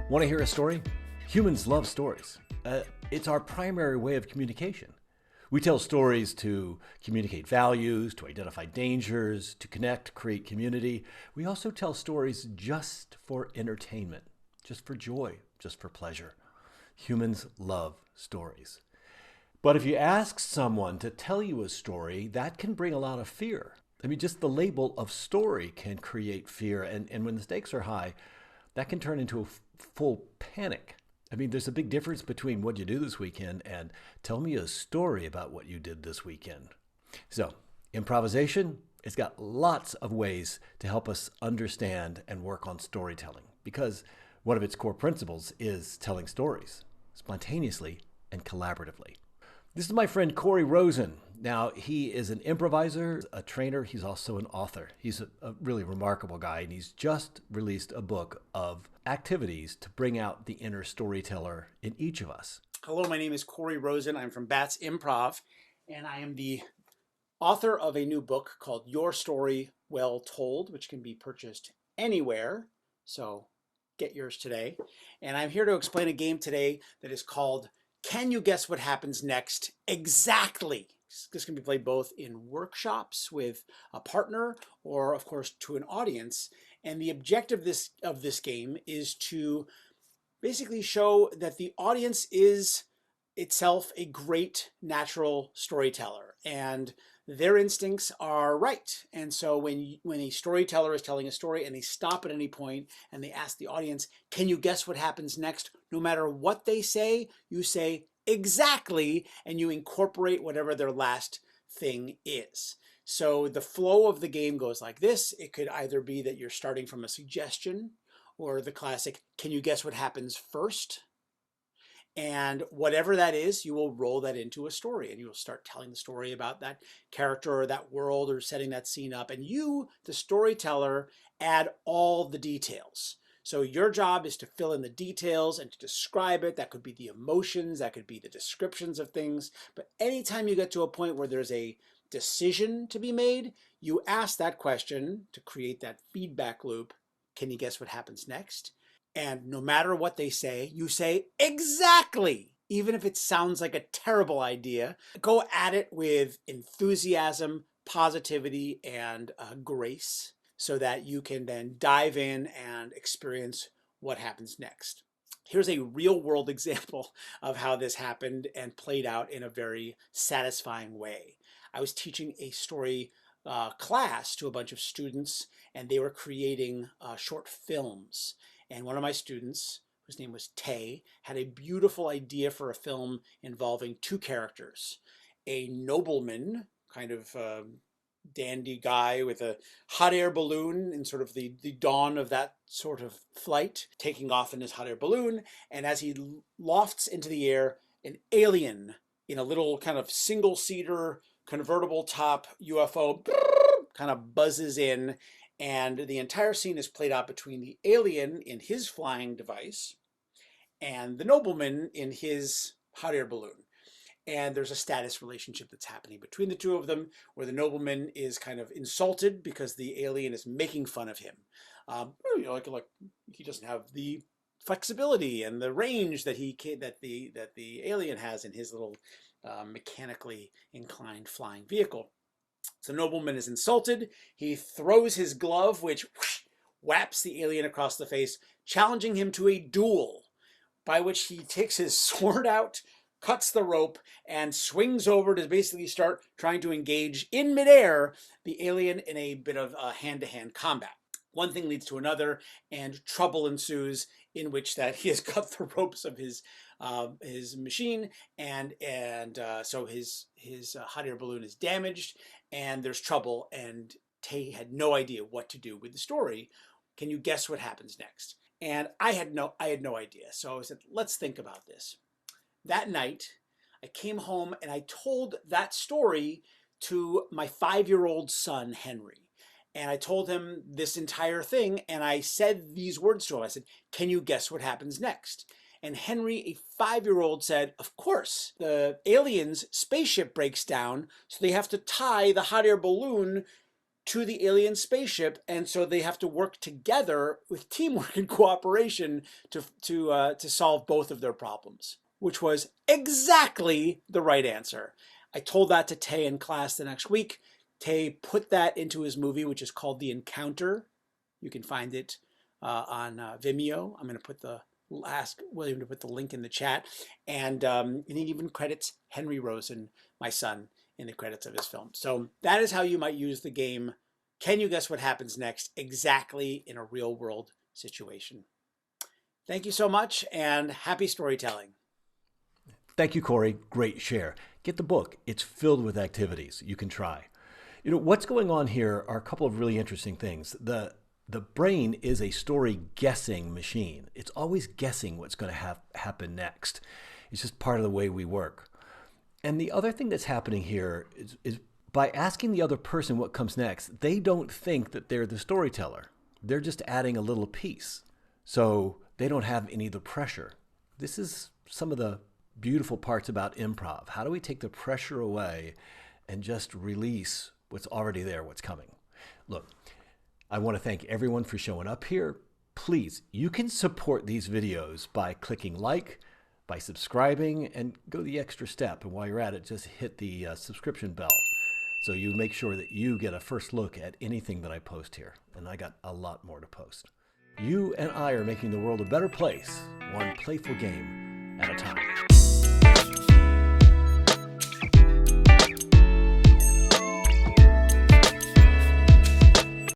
Want to hear a story? Humans love stories. It's our primary way of communication. We tell stories to communicate values, to identify dangers, to connect, create community. We also tell stories just for entertainment, just for joy, just for pleasure. Humans love stories. But if you ask someone to tell you a story, that can bring a lot of fear. I mean, just the label of story can create fear. And when the stakes are high, that can turn into a full panic. I mean, there's a big difference between what you do this weekend and tell me a story about what you did this weekend. So, improvisation, it's got lots of ways to help us understand and work on storytelling because one of its core principles is telling stories spontaneously and collaboratively. This is my friend Corey Rosen. Now, he is an improviser, a trainer. He's also an author. He's a really remarkable guy, and he's just released a book of activities to bring out the inner storyteller in each of us. Hello, my name is Corey Rosen. I'm from Applied Improv, and I am the author of a new book called Your Story Well Told, which can be purchased anywhere. So get yours today. And I'm here to explain a game today that is called Can You Guess What Happens Next? Exactly. This can be played both in workshops with a partner or, of course, to an audience. And the objective of this game is to basically show that the audience is itself a great natural storyteller and their instincts are right. And so when a storyteller is telling a story and they stop at any point and they ask the audience, can you guess what happens next? No matter what they say, you say exactly, and you incorporate whatever their last thing is. So the flow of the game goes like this. It could either be that you're starting from a suggestion or the classic, can you guess what happens first? And whatever that is, you will roll that into a story and you will start telling the story about that character or that world or setting that scene up. And you, the storyteller, add all the details. So your job is to fill in the details and to describe it. That could be the emotions, that could be the descriptions of things. But anytime you get to a point where there's a decision to be made, you ask that question to create that feedback loop. Can you guess what happens next? And no matter what they say, you say exactly. Even if it sounds like a terrible idea, go at it with enthusiasm, positivity, and grace so that you can then dive in and experience what happens next. Here's a real world example of how this happened and played out in a very satisfying way. I was teaching a story class to a bunch of students and they were creating short films. And one of my students, whose name was Tae, had a beautiful idea for a film involving two characters. A nobleman, kind of dandy guy with a hot air balloon in sort of the dawn of that sort of flight, taking off in his hot air balloon. And as he lofts into the air, an alien in a little kind of single-seater convertible top UFO kind of buzzes in. And the entire scene is played out between the alien in his flying device and the nobleman in his hot air balloon. And there's a status relationship that's happening between the two of them where the nobleman is kind of insulted because the alien is making fun of him. Like he doesn't have the flexibility and the range that the alien has in his little mechanically inclined flying vehicle. So the nobleman is insulted. He throws his glove, which whaps the alien across the face, challenging him to a duel, by which he takes his sword out, cuts the rope, and swings over to basically start trying to engage in midair the alien in a bit of hand-to-hand combat. One thing leads to another, and trouble ensues in which that he has cut the ropes of his machine, and so his hot air balloon is damaged, and there's trouble, and Tae had no idea what to do with the story. Can you guess what happens next? And I had no idea. So I said, let's think about this. That night, I came home and I told that story to my 5-year-old son, Henry. And I told him this entire thing, and I said these words to him. I said, can you guess what happens next? And Henry, a 5-year-old, said, of course, the alien's spaceship breaks down, so they have to tie the hot air balloon to the alien spaceship, and so they have to work together with teamwork and cooperation to solve both of their problems, which was exactly the right answer. I told that to Tae in class the next week. Tae put that into his movie, which is called The Encounter. You can find it on Vimeo. I'm going to ask William to put the link in the chat, and he even credits Henry Rosen, my son, in the credits of his film. So that is how you might use the game. Can you guess what happens next exactly in a real world situation? Thank you so much, and happy storytelling. Thank you, Corey. Great share. Get the book. It's filled with activities you can try. You know, what's going on here are a couple of really interesting things. The brain is a story guessing machine. It's always guessing what's going to happen next. It's just part of the way we work. And the other thing that's happening here is by asking the other person what comes next, they don't think that they're the storyteller. They're just adding a little piece. So they don't have any of the pressure. This is some of the beautiful parts about improv. How do we take the pressure away and just release what's already there, what's coming? Look, I want to thank everyone for showing up here. Please, you can support these videos by clicking like, by subscribing, and go the extra step. And while you're at it, just hit the subscription bell so you make sure that you get a first look at anything that I post here. And I got a lot more to post. You and I are making the world a better place, one playful game at a time.